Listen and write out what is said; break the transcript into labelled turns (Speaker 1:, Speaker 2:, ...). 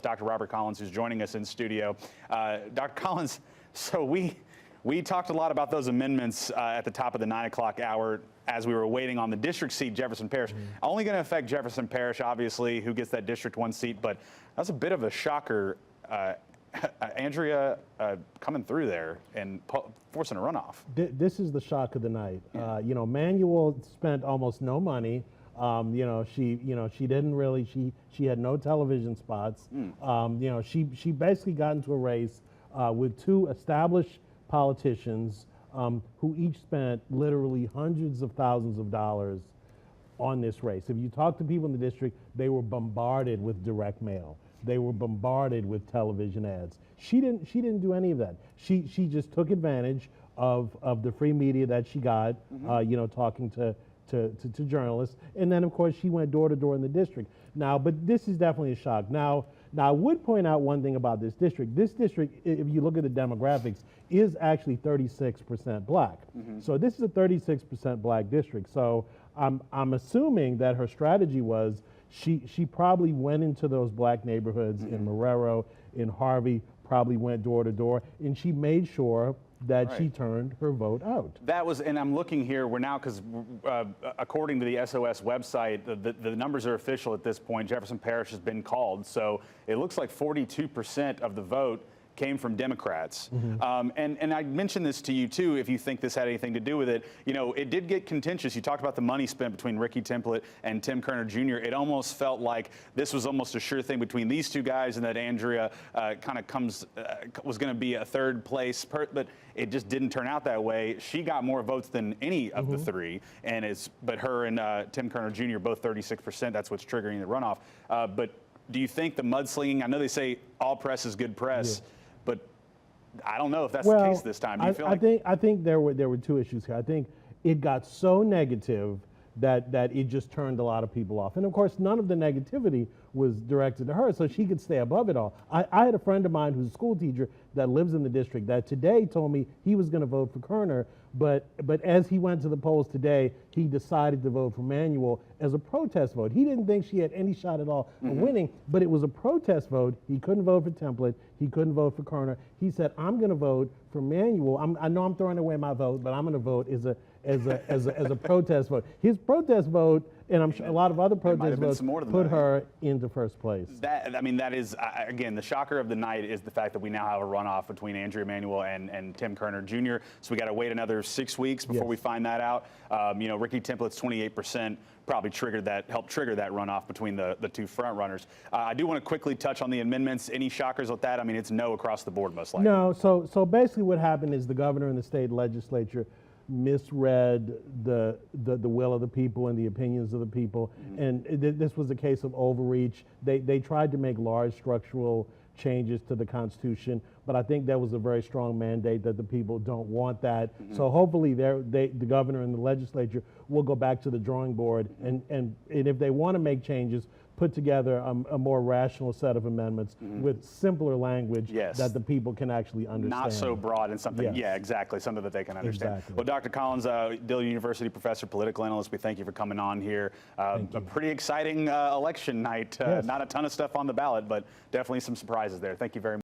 Speaker 1: Dr. Robert Collins, who's joining us in studio. Dr. Collins, so we talked a lot about those amendments at the top of the 9 o'clock hour as we were waiting on the district seat, Jefferson Parish. Only going to affect Jefferson Parish, obviously, who gets that District 1 seat, but that's a bit of a shocker. Andrea coming through there and forcing a runoff.
Speaker 2: This is the shock of the night. You know, Manuel spent almost no money. She didn't really, she had no television spots. She basically got into a race with two established politicians who each spent literally hundreds of thousands of dollars on this race. If you talk to people in the district, they were bombarded with direct mail. They were bombarded with television ads. She didn't do any of that. She just took advantage of the free media that she got, talking to journalists. And then, of course, she went door to door in the district. Now, but this is definitely a shock. Now, I would point out one thing about this district. This district, if you look at the demographics, is actually 36% black. So this is a 36% black district. So I'm assuming that her strategy was she probably went into those black neighborhoods in Marrero, in Harvey, probably went door to door, and she made sure that she turned her vote out.
Speaker 1: That was, and I'm looking here, we're now, because according to the SOS website, the numbers are official at this point. Jefferson Parish has been called, so it looks like 42% of the vote came from Democrats. And I mentioned this to you too, if you think this had anything to do with it. You know, it did get contentious. You talked about the money spent between Ricky Template and Tim Kerner Jr. It almost felt like this was almost a sure thing between these two guys, and that Andrea kind of was going to be a third place, but it just didn't turn out that way. She got more votes than any of the three, but her and Tim Kerner Jr. both 36%. That's what's triggering the runoff. But do you think the mudslinging? I know they say all press is good press. But I don't know if that's the case this time. Do you feel like
Speaker 2: I think there were two issues here. I think it got so negative that it just turned a lot of people off. And of course, none of the negativity was directed to her, so she could stay above it all. I had a friend of mine who's a school teacher that lives in the district that today told me he was going to vote for Kerner, but as he went to the polls today, he decided to vote for Manuel as a protest vote. He didn't think she had any shot at all of winning, but it was a protest vote. He couldn't vote for Template. He couldn't vote for Kerner. He said, "I'm going to vote for Manuel. I know I'm throwing away my vote, but I'm going to vote as a protest vote." His protest vote, and I'm sure a lot of other protest votes, put her into first place.
Speaker 1: That is, again, the shocker of the night is the fact that we now have a runoff between Andrea Manuel and Tim Kerner Jr. So we got to wait another 6 weeks before we find that out. Ricky Template's 28% probably helped trigger that runoff between the two front runners. I do want to quickly touch on the amendments. Any shockers with that? I mean, it's no across the board, most likely.
Speaker 2: No. So basically, what happened is the governor and the state legislature misread the will of the people and the opinions of the people, and this was a case of overreach. They tried to make large structural changes to the Constitution, but I think there was a very strong mandate that the people don't want that. So hopefully the governor and the legislature will go back to the drawing board, and if they want to make changes, put together a more rational set of amendments with simpler language that the people can actually understand.
Speaker 1: Not so broad and something, exactly, something that they can understand.
Speaker 2: Exactly.
Speaker 1: Well, Dr. Collins, Dillard University professor, political analyst, we thank you for coming on here. A pretty exciting election night. Not a ton of stuff on the ballot, but definitely some surprises there. Thank you very much.